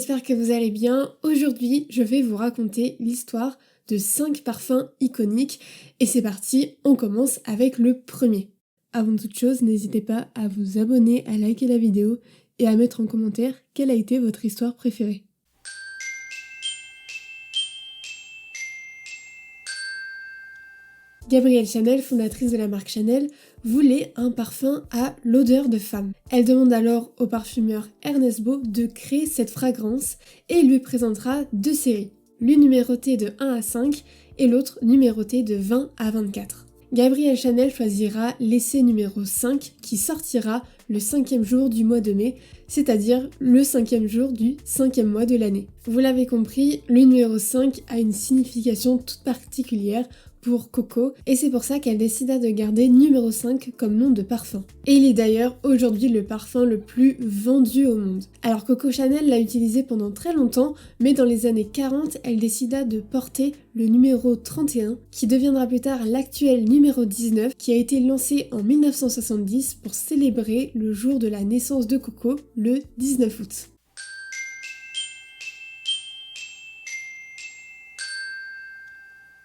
j'espère que vous allez bien. Aujourd'hui, je vais vous raconter l'histoire de 5 parfums iconiques. Et c'est parti, on commence avec le premier. Avant toute chose, n'hésitez pas à vous abonner, à liker la vidéo et à mettre en commentaire quelle a été votre histoire préférée. Gabrielle Chanel, fondatrice de la marque Chanel, voulait un parfum à l'odeur de femme. Elle demande alors au parfumeur Ernest Beau de créer cette fragrance et il lui présentera 2 séries, l'une numérotée de 1 à 5 et l'autre numérotée de 20 à 24. Gabrielle Chanel choisira l'essai numéro 5 qui sortira le 5e jour du mois de mai, c'est-à-dire le 5e jour du 5e mois de l'année. Vous l'avez compris, le numéro 5 a une signification toute particulière pour Coco, et c'est pour ça qu'elle décida de garder numéro 5 comme nom de parfum. Et il est d'ailleurs aujourd'hui le parfum le plus vendu au monde. Alors Coco Chanel l'a utilisé pendant très longtemps, mais dans les années 40, elle décida de porter le numéro 31, qui deviendra plus tard l'actuel numéro 19, qui a été lancé en 1970 pour célébrer le jour de la naissance de Coco, le 19 août.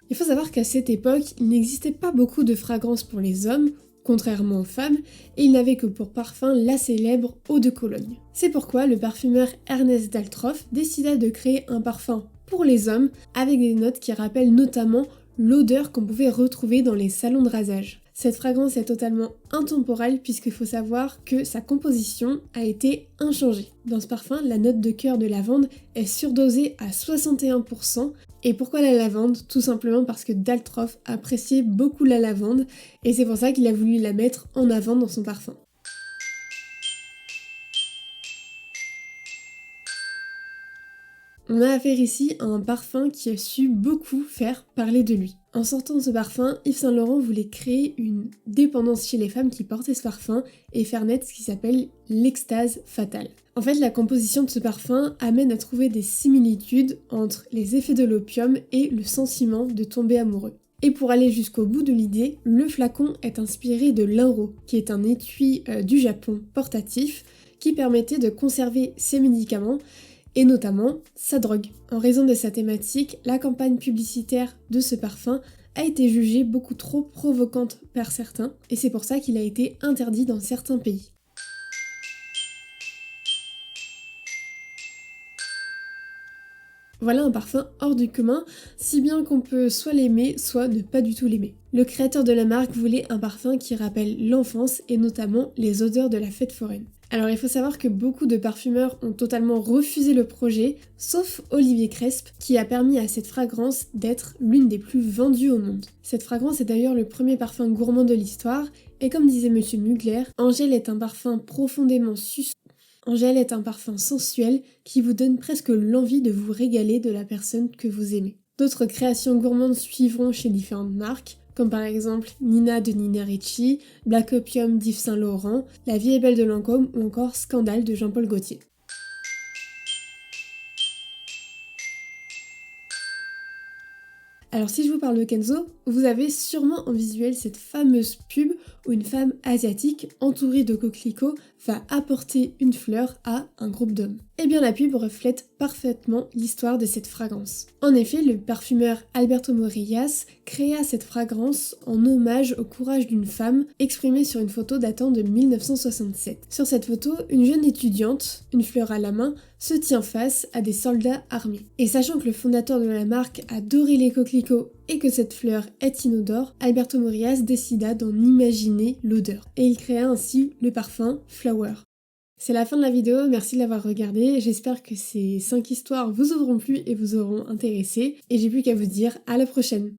Il faut savoir qu'à cette époque, il n'existait pas beaucoup de fragrances pour les hommes, contrairement aux femmes, et il n'avait que pour parfum la célèbre eau de Cologne. C'est pourquoi le parfumeur Ernest Daltroff décida de créer un parfum pour les hommes avec des notes qui rappellent notamment l'odeur qu'on pouvait retrouver dans les salons de rasage. Cette fragrance est totalement intemporelle puisqu'il faut savoir que sa composition a été inchangée. Dans ce parfum, la note de cœur de lavande est surdosée à 61%. Et pourquoi la lavande? Tout simplement parce que Daltroff appréciait beaucoup la lavande et c'est pour ça qu'il a voulu la mettre en avant dans son parfum. On a affaire ici à un parfum qui a su beaucoup faire parler de lui. En sortant ce parfum, Yves Saint Laurent voulait créer une dépendance chez les femmes qui portaient ce parfum et faire naître ce qui s'appelle l'extase fatale. En fait, la composition de ce parfum amène à trouver des similitudes entre les effets de l'opium et le sentiment de tomber amoureux. Et pour aller jusqu'au bout de l'idée, le flacon est inspiré de l'Inro, qui est un étui du Japon portatif qui permettait de conserver ses médicaments et notamment sa drogue. En raison de sa thématique, la campagne publicitaire de ce parfum a été jugée beaucoup trop provocante par certains, et c'est pour ça qu'il a été interdit dans certains pays. Voilà un parfum hors du commun, si bien qu'on peut soit l'aimer, soit ne pas du tout l'aimer. Le créateur de la marque voulait un parfum qui rappelle l'enfance et notamment les odeurs de la fête foraine. Alors il faut savoir que beaucoup de parfumeurs ont totalement refusé le projet, sauf Olivier Cresp, qui a permis à cette fragrance d'être l'une des plus vendues au monde. Cette fragrance est d'ailleurs le premier parfum gourmand de l'histoire, et comme disait Monsieur Mugler, Angèle est un parfum profondément Angèle est un parfum sensuel qui vous donne presque l'envie de vous régaler de la personne que vous aimez. D'autres créations gourmandes suivront chez différentes marques, comme par exemple Nina de Nina Ricci, Black Opium d'Yves Saint Laurent, La vie est belle de Lancôme ou encore Scandale de Jean-Paul Gaultier. Alors si je vous parle de Kenzo, vous avez sûrement en visuel cette fameuse pub où une femme asiatique entourée de coquelicots va apporter une fleur à un groupe d'hommes. Eh bien la pub reflète parfaitement l'histoire de cette fragrance. En effet, le parfumeur Alberto Morillas créa cette fragrance en hommage au courage d'une femme exprimée sur une photo datant de 1967. Sur cette photo, une jeune étudiante, une fleur à la main, se tient face à des soldats armés. Et sachant que le fondateur de la marque adorait les coquelicots et que cette fleur est inodore, Alberto Morillas décida d'en imaginer l'odeur. Et il créa ainsi le parfum Flower. C'est la fin de la vidéo, merci de l'avoir regardée, j'espère que ces 5 histoires vous auront plu et vous auront intéressé, et j'ai plus qu'à vous dire à la prochaine.